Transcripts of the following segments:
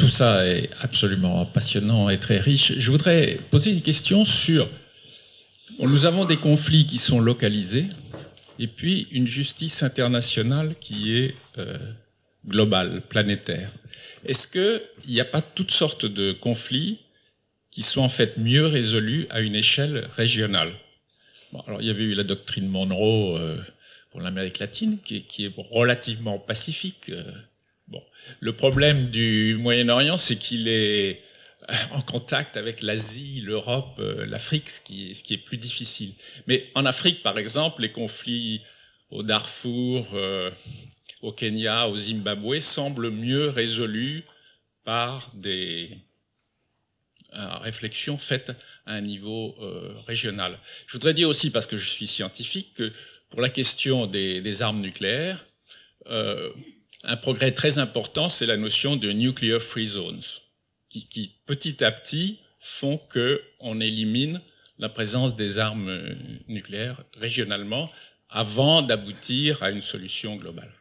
tout ça est absolument passionnant et très riche. Je voudrais poser une question sur... Nous avons des conflits qui sont localisés, et puis une justice internationale qui est globale, planétaire. Est-ce qu'il n'y a pas toutes sortes de conflits qui sont en fait mieux résolus à une échelle régionale? Bon, alors il y avait eu la doctrine Monroe pour l'Amérique latine, qui est relativement pacifique. Bon. Le problème du Moyen-Orient, c'est qu'il est en contact avec l'Asie, l'Europe, l'Afrique, ce qui est plus difficile. Mais en Afrique, par exemple, les conflits au Darfour, au Kenya, au Zimbabwe, semblent mieux résolus par des réflexions faites à un niveau régional. Je voudrais dire aussi, parce que je suis scientifique, que pour la question des armes nucléaires, un progrès très important, c'est la notion de nuclear free zones, qui petit à petit font qu'on élimine la présence des armes nucléaires régionalement avant d'aboutir à une solution globale.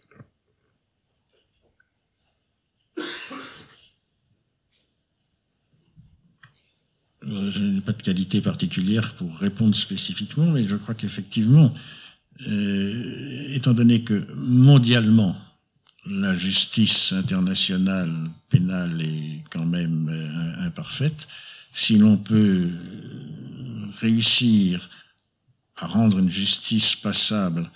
Je n'ai pas de qualité particulière pour répondre spécifiquement, mais je crois qu'effectivement, étant donné que mondialement, la justice internationale pénale est quand même imparfaite, si l'on peut réussir à rendre une justice passable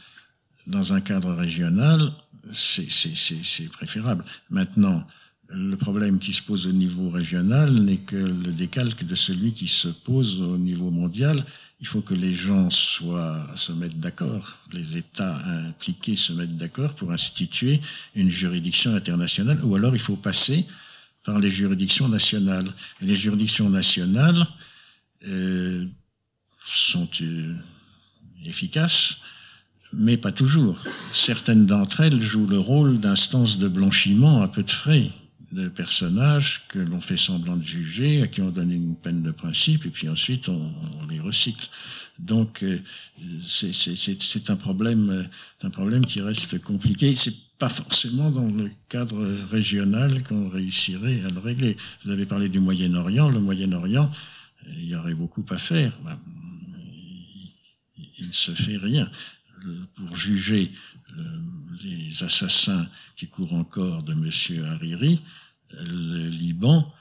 dans un cadre régional, c'est préférable. Maintenant, le problème qui se pose au niveau régional n'est que le décalque de celui qui se pose au niveau mondial. Il faut que les gens se mettent d'accord, les États impliqués se mettent d'accord pour instituer une juridiction internationale, ou alors il faut passer par les juridictions nationales. Et les juridictions nationales sont efficaces, mais pas toujours. Certaines d'entre elles jouent le rôle d'instances de blanchiment à peu de frais, de personnages que l'on fait semblant de juger, à qui on donne une peine de principe, et puis ensuite on les recycle. Donc c'est un problème qui reste compliqué. C'est pas forcément dans le cadre régional qu'on réussirait à le régler. Vous avez parlé du Moyen-Orient. Le Moyen-Orient, il y aurait beaucoup à faire. Il ne se fait rien. Pour juger les assassins qui courent encore de M. Hariri, le Liban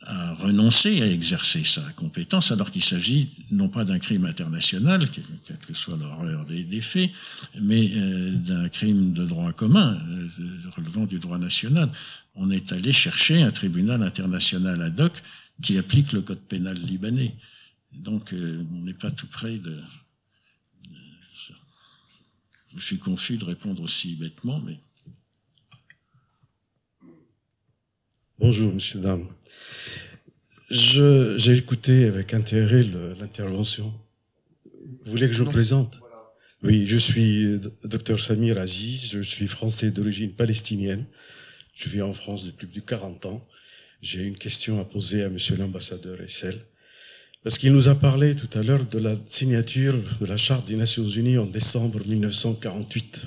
a renoncé à exercer sa compétence, alors qu'il s'agit non pas d'un crime international, quelle que soit l'horreur des faits, mais d'un crime de droit commun, relevant du droit national. On est allé chercher un tribunal international ad hoc qui applique le code pénal libanais. Donc on n'est pas tout près de... Je suis confus de répondre aussi bêtement, mais... Bonjour, messieurs, dames. J'ai écouté avec intérêt l'intervention. Vous voulez que je me présente? Oui, je suis Dr Samir Aziz, je suis français d'origine palestinienne. Je vis en France depuis plus de 40 ans. J'ai une question à poser à monsieur l'ambassadeur Essel. Parce qu'il nous a parlé tout à l'heure de la signature de la Charte des Nations Unies en décembre 1948.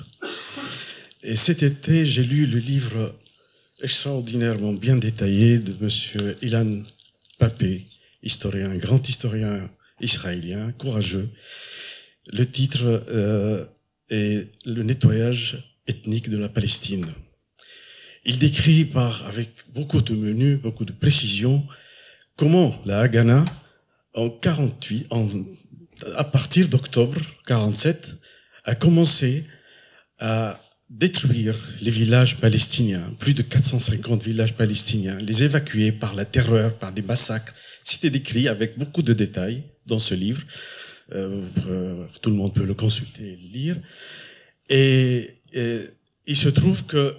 Et cet été, j'ai lu le livre extraordinairement bien détaillé de monsieur Ilan Pappé, historien, grand historien israélien, courageux. Le titre est « Le nettoyage ethnique de la Palestine ». Il décrit avec beaucoup de menus, beaucoup de précision, comment la Haganah, à partir d'octobre 47, a commencé à détruire les villages palestiniens, plus de 450 villages palestiniens, les évacuer par la terreur, par des massacres. C'était décrit avec beaucoup de détails dans ce livre. Tout le monde peut le consulter et le lire. Et il se trouve que...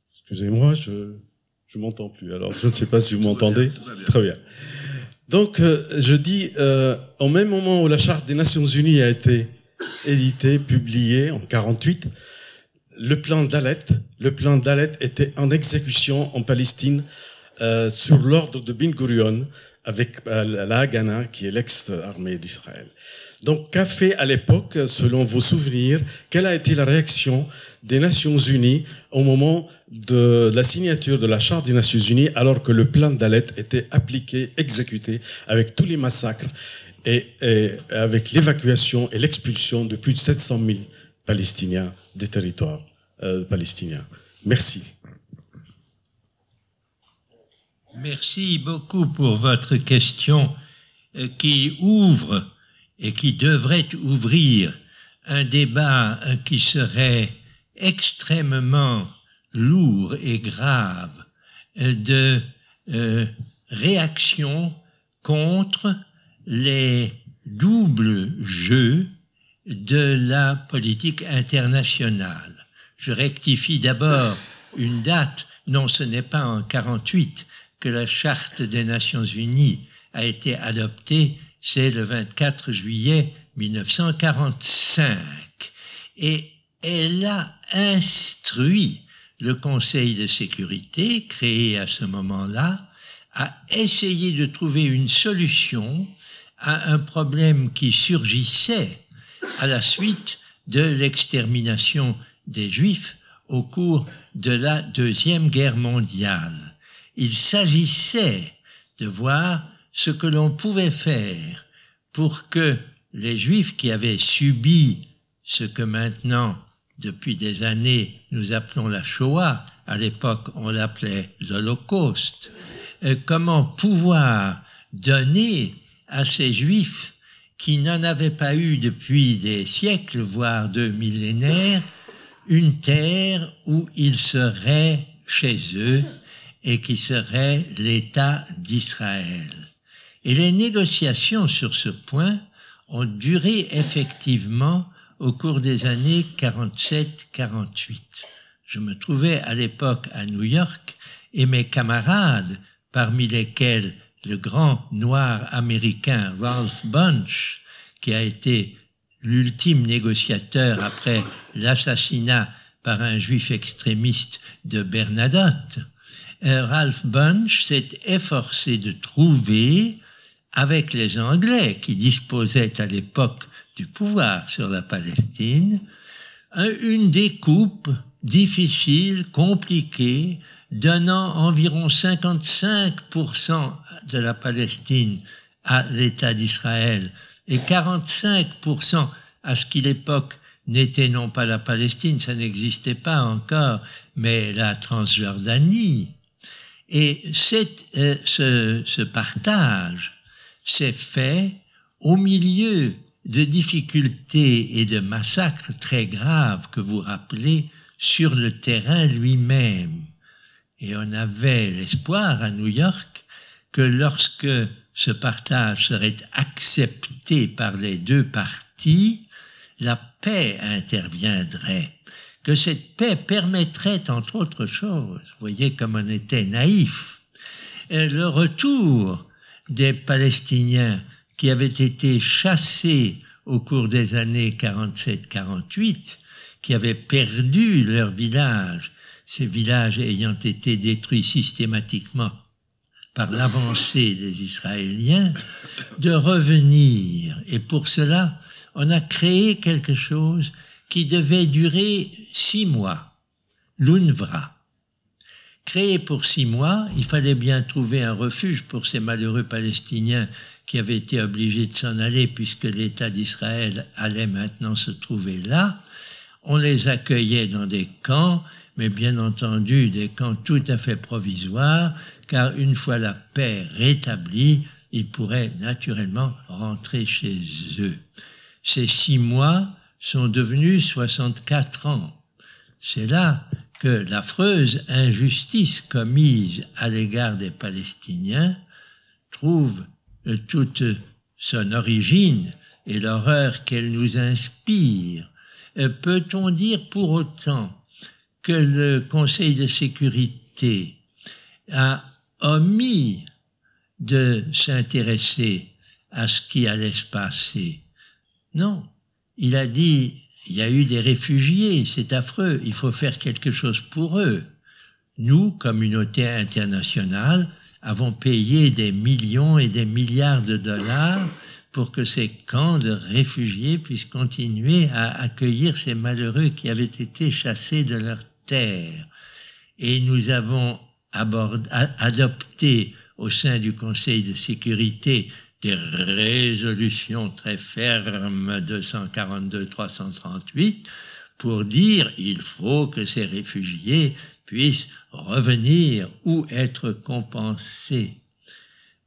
Excusez-moi, je m'entends plus. Alors, je ne sais pas si vous m'entendez. Très bien. Donc, je dis, au même moment où la Charte des Nations Unies a été éditée, publiée en 48, le plan Dalet était en exécution en Palestine sur l'ordre de Ben Gurion avec la Haganah, qui est l'ex-armée d'Israël. Donc, qu'a fait à l'époque, selon vos souvenirs, quelle a été la réaction des Nations Unies au moment de la signature de la Charte des Nations Unies, alors que le plan d'Alet était appliqué, exécuté, avec tous les massacres et avec l'évacuation et l'expulsion de plus de 700 000 Palestiniens des territoires palestiniens. Merci. Merci beaucoup pour votre question qui ouvre et qui devrait ouvrir un débat qui serait extrêmement lourd et grave de réaction contre les doubles jeux de la politique internationale. Je rectifie d'abord une date. Non, ce n'est pas en 1948 que la Charte des Nations Unies a été adoptée, c'est le 24 juillet 1945. Et elle a instruit le Conseil de sécurité, créé à ce moment-là, à essayer de trouver une solution à un problème qui surgissait à la suite de l'extermination des Juifs au cours de la Deuxième Guerre mondiale. Il s'agissait de voir ce que l'on pouvait faire pour que les Juifs qui avaient subi ce que maintenant, depuis des années, nous appelons la Shoah, à l'époque on l'appelait l'Holocauste, comment pouvoir donner à ces Juifs qui n'en avaient pas eu depuis des siècles, voire 2 millénaires, une terre où ils seraient chez eux et qui serait l'État d'Israël. Et les négociations sur ce point ont duré effectivement au cours des années 47-48. Je me trouvais à l'époque à New York et mes camarades, parmi lesquels le grand noir américain Ralph Bunche, qui a été l'ultime négociateur après l'assassinat par un juif extrémiste de Bernadotte, Ralph Bunche s'est efforcé de trouver, avec les Anglais qui disposaient à l'époque du pouvoir sur la Palestine, une découpe difficile, compliquée, donnant environ 55% de la Palestine à l'État d'Israël et 45% à ce qui, à l'époque, n'était non pas la Palestine, ça n'existait pas encore, mais la Transjordanie. Et ce partage s'est fait au milieu de difficultés et de massacres très graves que vous rappelez sur le terrain lui-même. Et on avait l'espoir à New York que lorsque ce partage serait accepté par les deux parties, la paix interviendrait, que cette paix permettrait, entre autres choses, vous voyez comme on était naïf, le retour des Palestiniens qui avaient été chassés au cours des années 47-48, qui avaient perdu leur village, ces villages ayant été détruits systématiquement par l'avancée des Israéliens, de revenir. Et pour cela, on a créé quelque chose qui devait durer 6 mois, l'UNRWA. Créé pour 6 mois, il fallait bien trouver un refuge pour ces malheureux Palestiniens qui avaient été obligés de s'en aller puisque l'État d'Israël allait maintenant se trouver là. On les accueillait dans des camps, mais bien entendu des camps tout à fait provisoires, car une fois la paix rétablie, ils pourraient naturellement rentrer chez eux. Ces 6 mois sont devenus 64 ans. C'est là que l'affreuse injustice commise à l'égard des Palestiniens trouve toute son origine et l'horreur qu'elle nous inspire. Peut-on dire pour autant que le Conseil de sécurité a omis de s'intéresser à ce qui allait se passer? Non, il a dit, il y a eu des réfugiés, c'est affreux, il faut faire quelque chose pour eux. Nous, communauté internationale, avons payé des millions et des milliards de dollars pour que ces camps de réfugiés puissent continuer à accueillir ces malheureux qui avaient été chassés de leur terre. Et nous avons adopté au sein du Conseil de sécurité des résolutions très fermes 242-338 pour dire il faut que ces réfugiés puissent revenir ou être compensés.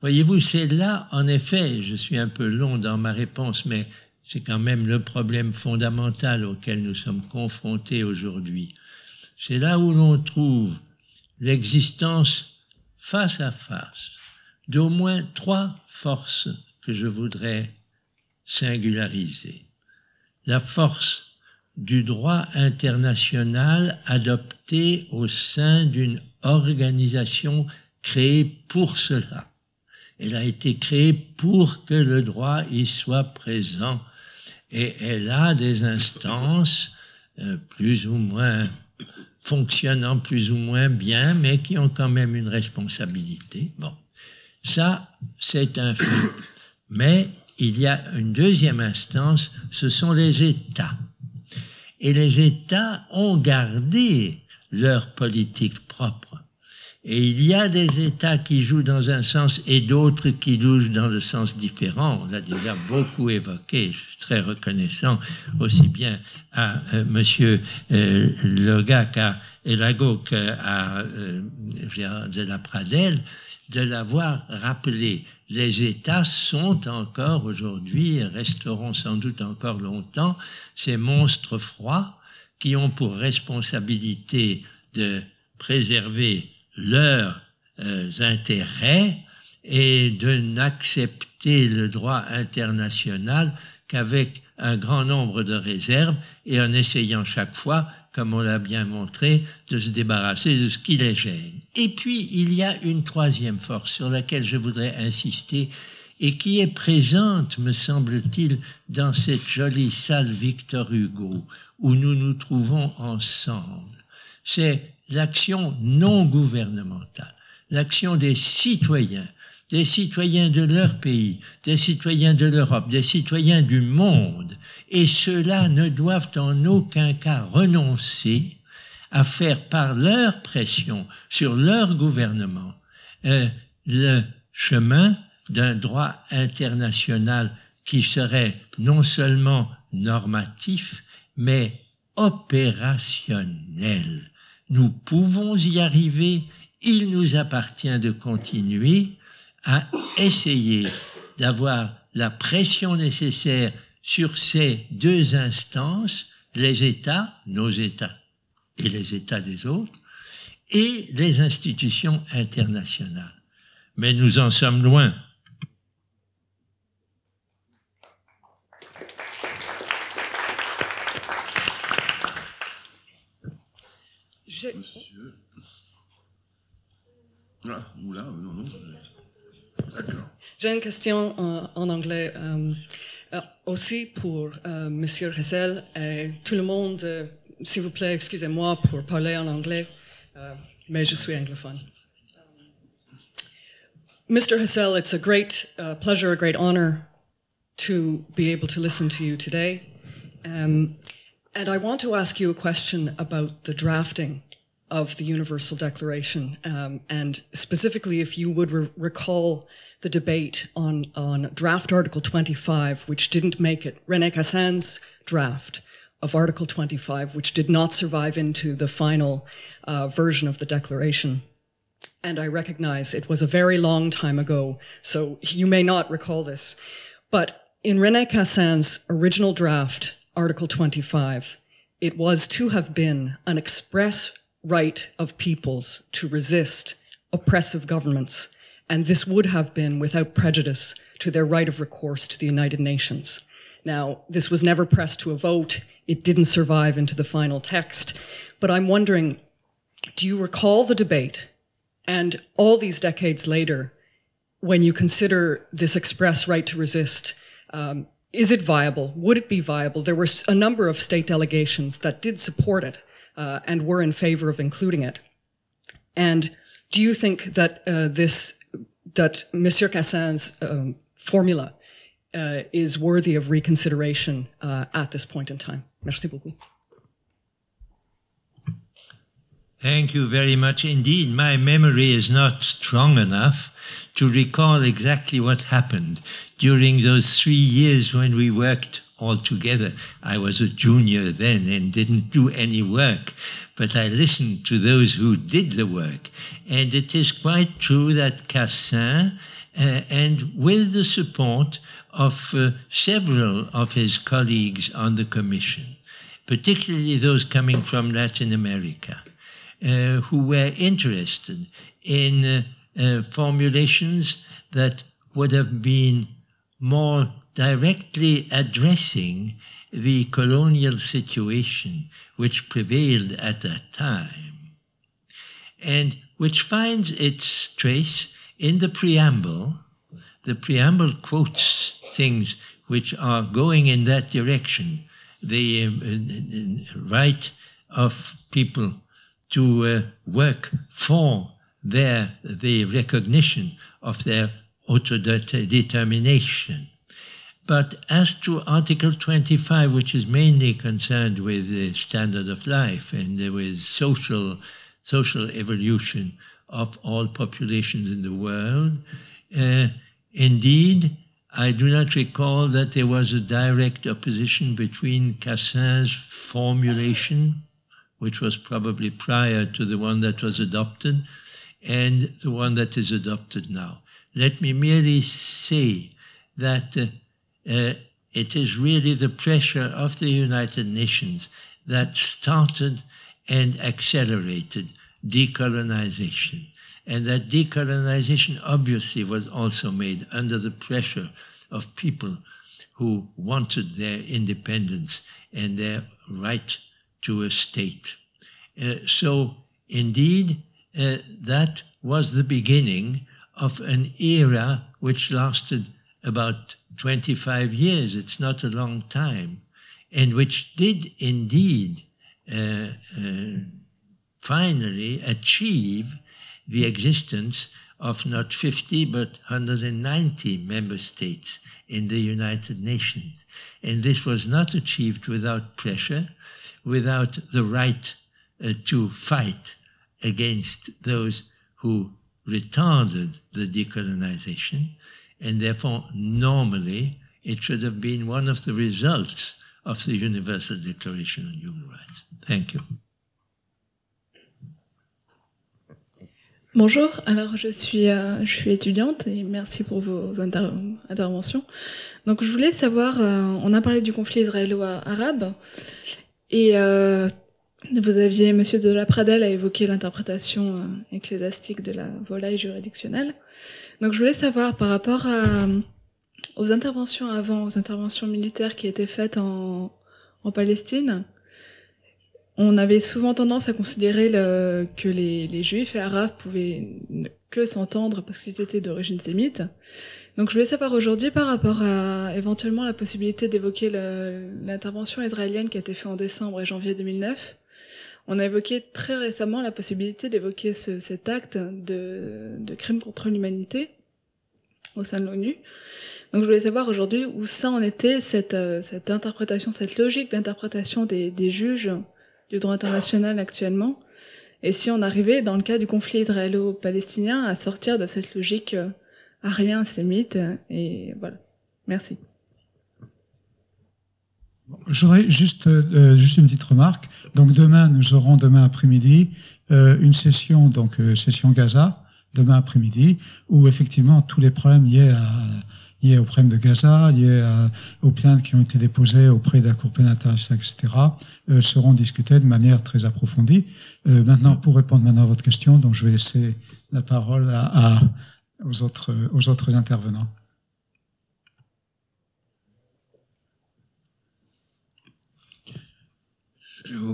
Voyez-vous, c'est là, en effet, je suis un peu long dans ma réponse, mais c'est quand même le problème fondamental auquel nous sommes confrontés aujourd'hui. C'est là où l'on trouve l'existence face à face d'au moins 3 forces que je voudrais singulariser. La force du droit international adopté au sein d'une organisation créée pour cela. Elle a été créée pour que le droit y soit présent et elle a des instances plus ou moins fonctionnant plus ou moins bien, mais qui ont quand même une responsabilité. Bon, ça, c'est un fait. Mais il y a une deuxième instance, ce sont les États. Et les États ont gardé leur politique propre. Et il y a des États qui jouent dans un sens et d'autres qui jouent dans le sens différent. On l'a déjà beaucoup évoqué. Je suis très reconnaissant aussi bien à Monsieur Lago qu'à Gérard de la Pradelle de l'avoir rappelé. Les États sont encore aujourd'hui, et resteront sans doute encore longtemps, ces monstres froids qui ont pour responsabilité de préserver leurs intérêts et de n'accepter le droit international qu'avec un grand nombre de réserves et en essayant chaque fois, comme on l'a bien montré, de se débarrasser de ce qui les gêne. Et puis, il y a une troisième force sur laquelle je voudrais insister et qui est présente, me semble-t-il, dans cette jolie salle Victor Hugo où nous nous trouvons ensemble. C'est l'action non gouvernementale, l'action des citoyens de leur pays, des citoyens de l'Europe, des citoyens du monde. Et ceux-là ne doivent en aucun cas renoncer à faire par leur pression sur leur gouvernement le chemin d'un droit international qui serait non seulement normatif, mais opérationnel. Nous pouvons y arriver, il nous appartient de continuer à essayer d'avoir la pression nécessaire sur ces deux instances, les États, nos États et les États des autres, et les institutions internationales. Mais nous en sommes loin. Monsieur. Ah, oula, non. D'accord. J'ai une question en anglais aussi pour Monsieur Hessel et tout le monde. S'il vous plaît, excusez-moi pour parler en anglais, mais je suis anglophone. Mr. Hessel, it's a great pleasure, a great honor to be able to listen to you today. And I want to ask you a question about the drafting of the Universal Declaration, and specifically if you would recall the debate on draft Article 25, which didn't make it, René Cassin's draft of Article 25, which did not survive into the final version of the Declaration. And I recognize it was a very long time ago, so you may not recall this. But in René Cassin's original draft, Article 25, it was to have been an express right of peoples to resist oppressive governments, and this would have been without prejudice to their right of recourse to the United Nations. Now, this was never pressed to a vote. It didn't survive into the final text. But I'm wondering, do you recall the debate? And all these decades later, when you consider this express right to resist, is it viable? Would it be viable? There were a number of state delegations that did support it and were in favor of including it. And do you think that that Monsieur Cassin's formula is worthy of reconsideration at this point in time. Merci beaucoup. Thank you very much indeed. My memory is not strong enough to recall exactly what happened during those 3 years when we worked all together. I was a junior then and didn't do any work, but I listened to those who did the work. And it is quite true that Cassin, and with the support of several of his colleagues on the Commission, particularly those coming from Latin America, who were interested in formulations that would have been more directly addressing the colonial situation which prevailed at that time, and which finds its trace in the preamble. The preamble quotes things which are going in that direction. The right of people to work for the recognition of their autodetermination. But as to Article 25, which is mainly concerned with the standard of life and with social evolution of all populations in the world, indeed, I do not recall that there was a direct opposition between Cassin's formulation, which was probably prior to the one that was adopted, and the one that is adopted now. Let me merely say that it is really the pressure of the United Nations that started and accelerated decolonization. And that decolonization obviously was also made under the pressure of people who wanted their independence and their right to a state. So indeed, that was the beginning of an era which lasted about 25 years. It's not a long time, and which did indeed finally achieve the existence of not 50 but 190 member states in the United Nations. And this was not achieved without pressure, without the right to fight against those who retarded the decolonization, and therefore normally it should have been one of the results of the Universal Declaration on Human Rights. Thank you. Bonjour, alors je suis étudiante et merci pour vos interventions. Donc je voulais savoir, on a parlé du conflit israélo-arabe et vous aviez, Monsieur de la Pradelle a évoqué l'interprétation ecclésiastique de la volaille juridictionnelle. Donc je voulais savoir par rapport aux interventions avant, aux interventions militaires qui étaient faites en Palestine, on avait souvent tendance à considérer que les Juifs et Arabes pouvaient que s'entendre parce qu'ils étaient d'origine sémite. Donc je voulais savoir aujourd'hui par rapport à éventuellement la possibilité d'évoquer l'intervention israélienne qui a été faite en décembre et janvier 2009. On a évoqué très récemment la possibilité d'évoquer cet acte de crime contre l'humanité au sein de l'ONU. Donc je voulais savoir aujourd'hui où ça en était, cette interprétation, cette logique d'interprétation des juges du droit international actuellement, et si on arrivait, dans le cas du conflit israélo-palestinien, à sortir de cette logique arien-sémite, et voilà. Merci. J'aurais juste une petite remarque. Donc nous aurons demain après-midi une session, donc session Gaza, demain après-midi, où effectivement tous les problèmes liés au problème de Gaza, liés aux plaintes qui ont été déposées auprès de la Cour pénale internationale, etc., seront discutés de manière très approfondie. Maintenant, pour répondre à votre question, donc je vais laisser la parole aux autres intervenants.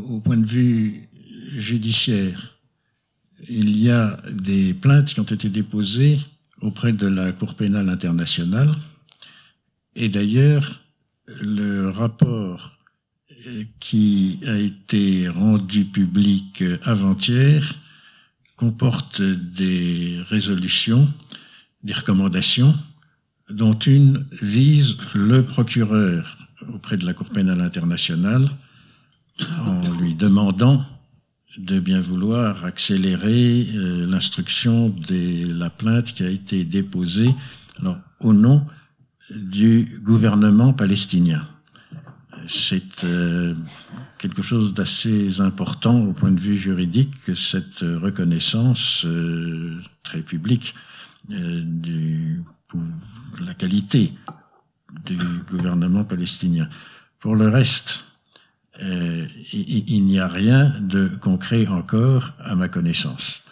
Au point de vue judiciaire, il y a des plaintes qui ont été déposées auprès de la Cour pénale internationale, et d'ailleurs le rapport qui a été rendu public avant-hier comporte des résolutions, des recommandations dont une vise le procureur auprès de la Cour pénale internationale en lui demandant de bien vouloir accélérer l'instruction de la plainte qui a été déposée alors, au nom du gouvernement palestinien. C'est quelque chose d'assez important au point de vue juridique que cette reconnaissance très publique pour la qualité du gouvernement palestinien. Pour le reste, il n'y a rien de concret encore à ma connaissance.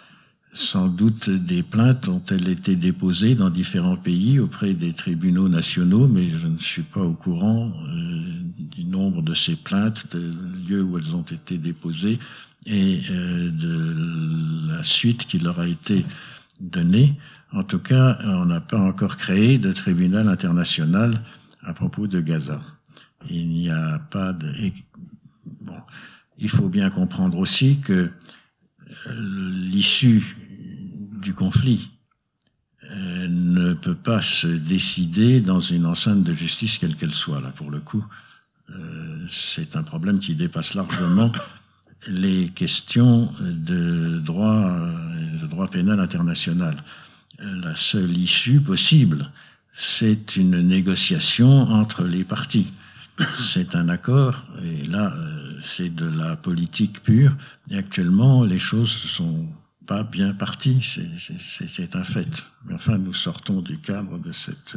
Sans doute des plaintes ont-elles été déposées dans différents pays auprès des tribunaux nationaux, mais je ne suis pas au courant du nombre de ces plaintes, de lieux où elles ont été déposées et de la suite qui leur a été donnée. En tout cas, on n'a pas encore créé de tribunal international à propos de Gaza. Il n'y a pas de... Bon, il faut bien comprendre aussi que l'issue du conflit ne peut pas se décider dans une enceinte de justice quelle qu'elle soit. Là, pour le coup, c'est un problème qui dépasse largement les questions de droit pénal international. La seule issue possible, c'est une négociation entre les parties. C'est un accord, et là, c'est de la politique pure. Et actuellement, les choses ne sont pas bien parties, c'est un fait. Mais enfin, nous sortons du cadre de cette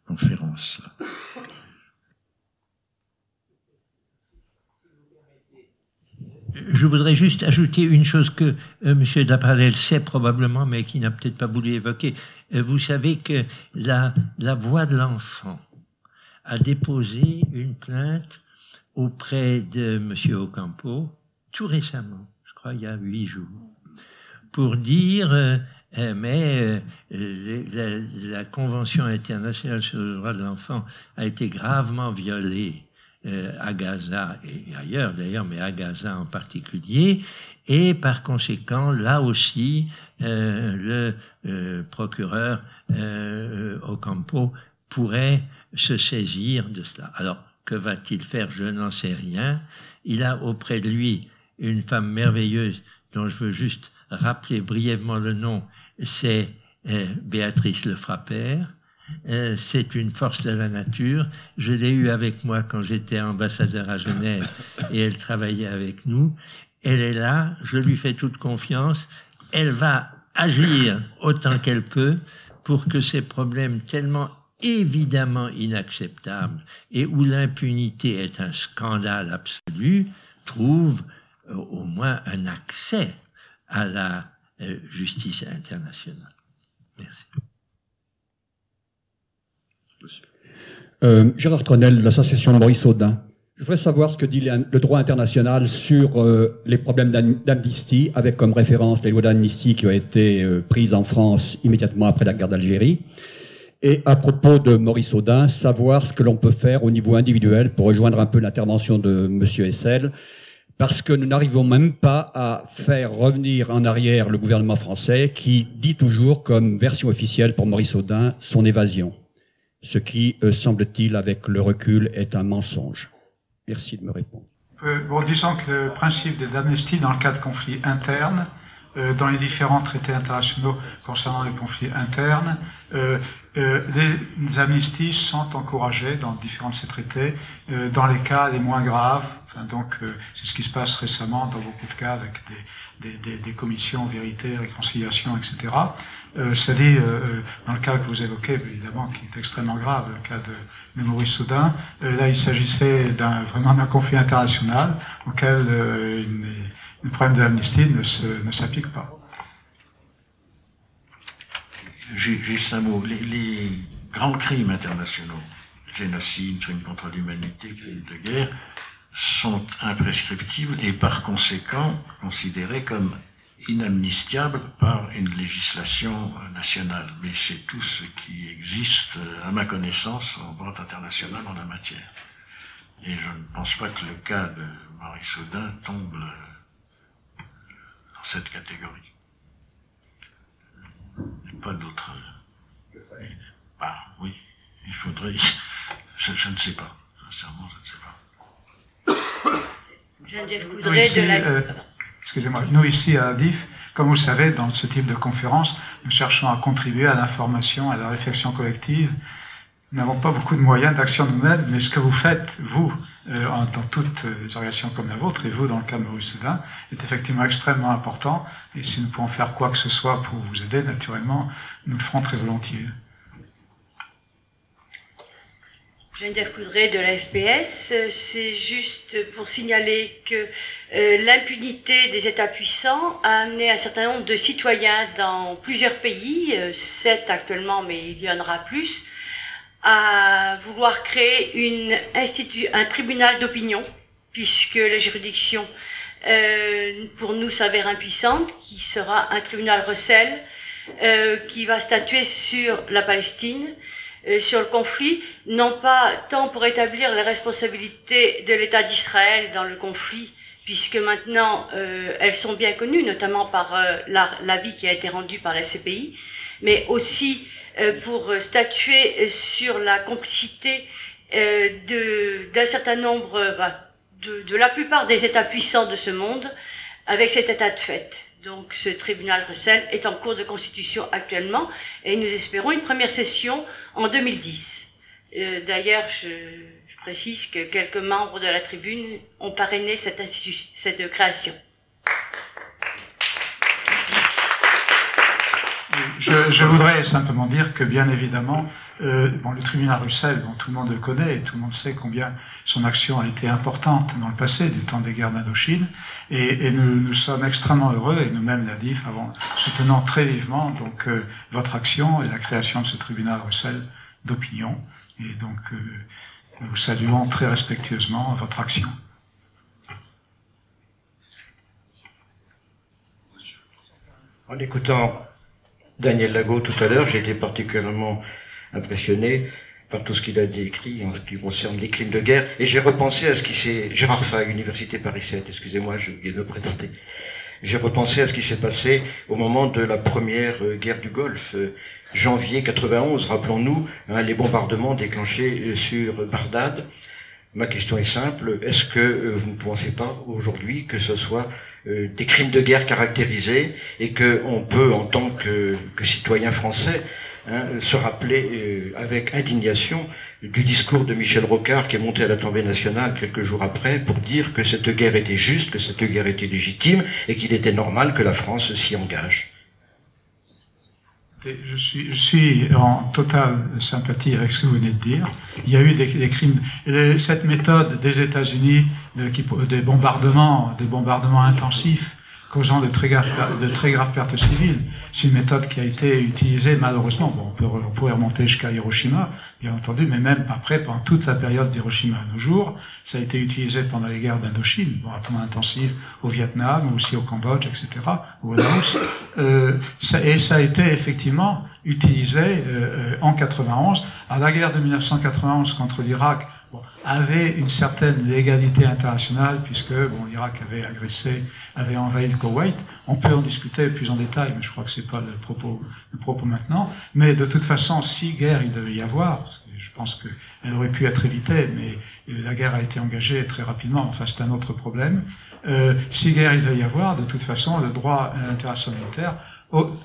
conférence. Je voudrais juste ajouter une chose que M. Dapradel sait probablement, mais qui n'a peut-être pas voulu évoquer. Vous savez que la voix de l'enfant a déposé une plainte auprès de M. Ocampo, tout récemment, je crois il y a 8 jours, pour dire la Convention internationale sur le droit de l'enfant a été gravement violée à Gaza et ailleurs d'ailleurs, mais à Gaza en particulier, et par conséquent, là aussi, le procureur Ocampo pourrait se saisir de cela. Alors, que va-t-il faire? Je n'en sais rien. Il a auprès de lui une femme merveilleuse dont je veux juste rappeler brièvement le nom, c'est Béatrice Lefrappert. C'est une force de la nature. Je l'ai eue avec moi quand j'étais ambassadeur à Genève et elle travaillait avec nous. Elle est là, je lui fais toute confiance. Elle va agir autant qu'elle peut pour que ces problèmes tellement évidemment inacceptables et où l'impunité est un scandale absolu trouvent au moins un accès à la justice internationale. Merci. Gérard Tronel de l'association Maurice Audin. Je voudrais savoir ce que dit le droit international sur les problèmes d'amnistie, avec comme référence les lois d'amnistie qui ont été prises en France immédiatement après la guerre d'Algérie. Et à propos de Maurice Audin, savoir ce que l'on peut faire au niveau individuel pour rejoindre un peu l'intervention de M. Hessel, parce que nous n'arrivons même pas à faire revenir en arrière le gouvernement français qui dit toujours comme version officielle pour Maurice Audin son évasion. Ce qui, semble-t-il, avec le recul, est un mensonge. Merci de me répondre. Bon, disons que le principe d'amnistie dans le cas de conflits internes, dans les différents traités internationaux concernant les conflits internes, les amnisties sont encouragées dans différents de ces traités, dans les cas les moins graves. Enfin, donc, c'est ce qui se passe récemment dans beaucoup de cas avec des commissions vérité, réconciliation, etc. C'est-à-dire, dans le cas que vous évoquez, évidemment, qui est extrêmement grave, le cas de Maurice Audin, là, il s'agissait vraiment d'un conflit international auquel le problème de l'amnistie ne s'applique pas. Juste un mot. Les grands crimes internationaux, génocide, crimes contre l'humanité, crimes de guerre, sont imprescriptibles et par conséquent considérés comme inamnistiables par une législation nationale. Mais c'est tout ce qui existe, à ma connaissance, en droit international en la matière. Et je ne pense pas que le cas de Maurice Audin tombe dans cette catégorie. Pas d'autres. Bah, oui. il faudrait... Je ne sais pas. Sincèrement, je ne sais pas. Geneviève Coudray de la... Excusez-moi. Nous, ici, à DIF, comme vous le savez, dans ce type de conférence, nous cherchons à contribuer à l'information, à la réflexion collective. Nous n'avons pas beaucoup de moyens d'action nous-mêmes, mais ce que vous faites, vous, dans toutes les organisations comme la vôtre, et vous, dans le cas de Maurice Audin, est effectivement extrêmement important. Et si nous pouvons faire quoi que ce soit pour vous aider, naturellement, nous le ferons très volontiers. Geneviève Coudray de la FPS, c'est juste pour signaler que l'impunité des États puissants a amené un certain nombre de citoyens dans plusieurs pays, 7 actuellement, mais il y en aura plus, à vouloir créer un tribunal d'opinion, puisque la juridiction, pour nous, s'avère impuissante, qui sera un tribunal Russell, qui va statuer sur la Palestine, sur le conflit, non pas tant pour établir les responsabilités de l'État d'Israël dans le conflit, puisque maintenant elles sont bien connues, notamment par l'avis qui a été rendu par la CPI, mais aussi pour statuer sur la complicité d'un certain nombre, de la plupart des États puissants de ce monde avec cet état de fait. Donc ce tribunal Russell est en cours de constitution actuellement et nous espérons une première session en 2010. D'ailleurs, je précise que quelques membres de la tribune ont parrainé cette création. Je voudrais simplement dire que, bien évidemment, le tribunal Russell, dont tout le monde le connaît, et tout le monde sait combien son action a été importante dans le passé, du temps des guerres d'Indochine, et nous sommes extrêmement heureux, et nous-mêmes, la DIF, soutenant très vivement donc votre action et la création de ce tribunal Russell d'opinion. Et donc, nous saluons très respectueusement votre action. En écoutant Daniel Lago tout à l'heure, j'ai été particulièrement impressionné par tout ce qu'il a décrit en ce qui concerne les crimes de guerre, et j'ai repensé à ce qui s'est... Gérard Fay, Université Paris 7, excusez-moi, je viens de me présenter. J'ai repensé à ce qui s'est passé au moment de la première guerre du Golfe, janvier 91, rappelons-nous, les bombardements déclenchés sur Bagdad. Ma question est simple, est-ce que vous ne pensez pas aujourd'hui que ce soit des crimes de guerre caractérisés et qu'on peut, en tant que citoyen français, se rappeler avec indignation du discours de Michel Rocard qui est monté à l'Assemblée nationale quelques jours après pour dire que cette guerre était juste, que cette guerre était légitime et qu'il était normal que la France s'y engage. Je suis en totale sympathie avec ce que vous venez de dire. Il y a eu des crimes. Cette méthode des États-Unis, des bombardements intensifs, causant de très graves pertes civiles, c'est une méthode qui a été utilisée malheureusement. Bon, on pourrait remonter jusqu'à Hiroshima, bien entendu, mais même après, pendant toute la période d'Hiroshima à nos jours, ça a été utilisé pendant les guerres d'Indochine, bombardements intensifs au Vietnam, mais aussi au Cambodge, etc., ou au Laos. Et ça a été effectivement utilisé en 91. À la guerre de 1991 contre l'Irak, avait une certaine légalité internationale, puisque l'Irak avait envahi le Koweït. On peut en discuter plus en détail, mais je crois que c'est pas le propos maintenant. Mais de toute façon, si guerre il devait y avoir, parce que je pense qu'elle aurait pu être évitée, mais la guerre a été engagée très rapidement, enfin c'est un autre problème. Si guerre il devait y avoir, de toute façon, le droit international militaire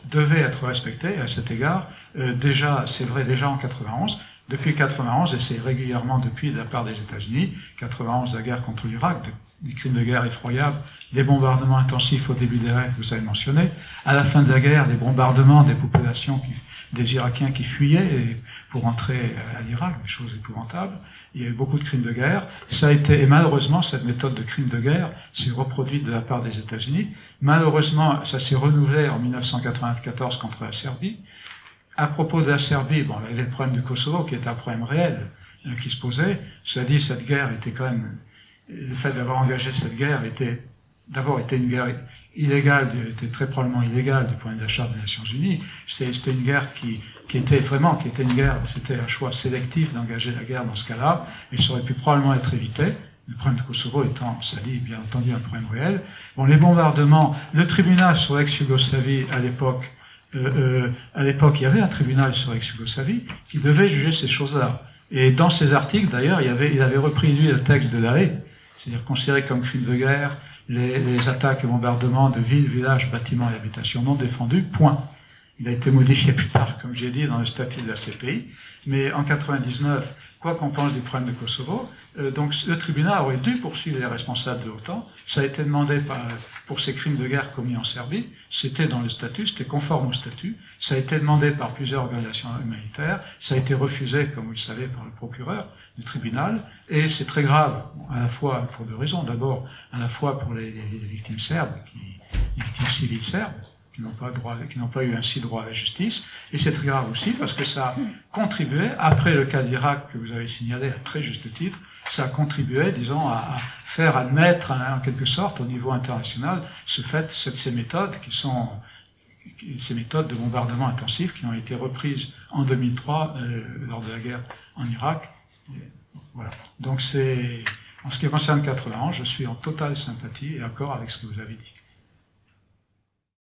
devait être respecté à cet égard. Déjà, c'est vrai, déjà en 91, depuis 91, et c'est régulièrement depuis de la part des États-Unis, 91, la guerre contre l'Irak, des crimes de guerre effroyables, des bombardements intensifs au début des règles que vous avez mentionnés, à la fin de la guerre, des bombardements des populations, des Irakiens qui fuyaient pour entrer à l'Irak, des choses épouvantables. Il y a eu beaucoup de crimes de guerre. Ça a été, et malheureusement, cette méthode de crime de guerre s'est reproduite de la part des États-Unis. Malheureusement, ça s'est renouvelé en 1994 contre la Serbie. À propos de la Serbie, il y avait le problème du Kosovo qui était un problème réel qui se posait. Cela dit, cette guerre était quand même... Le fait d'avoir engagé cette guerre d'abord était une guerre illégale, était très probablement illégale du point de vue de la Charte des Nations Unies. C'était une guerre qui était une guerre, c'était un choix sélectif d'engager la guerre dans ce cas-là, et ça aurait pu probablement être évité. Le problème de Kosovo étant, ça dit, bien entendu, un problème réel. Les bombardements, le tribunal sur l'ex-Yougoslavie, à l'époque, À l'époque, il y avait un tribunal sur l'ex-Yougoslavie qui devait juger ces choses-là. Et dans ces articles, d'ailleurs, il avait repris, lui, le texte de La Haye, c'est-à-dire considéré comme crime de guerre, les attaques et bombardements de villes, villages, bâtiments et habitations non défendus, point. Il a été modifié plus tard, comme j'ai dit, dans le statut de la CPI. Mais en 99, quoi qu'on pense du problème de Kosovo, donc le tribunal aurait dû poursuivre les responsables de l'OTAN. Ça a été demandé pour ces crimes de guerre commis en Serbie. C'était dans le statut, c'était conforme au statut. Ça a été demandé par plusieurs organisations humanitaires. Ça a été refusé, comme vous le savez, par le procureur du tribunal. Et c'est très grave, à la fois pour deux raisons. D'abord, à la fois pour les victimes serbes, les victimes civiles serbes, qui n'ont pas eu ainsi droit à la justice. Et c'est très grave aussi parce que ça a contribué, après le cas d'Irak que vous avez signalé à très juste titre, ça a contribué, disons, à faire admettre, en quelque sorte, au niveau international, ces méthodes qui sont ces méthodes de bombardement intensif qui ont été reprises en 2003 lors de la guerre en Irak. Voilà. Donc en ce qui concerne 91, je suis en totale sympathie et accord avec ce que vous avez dit.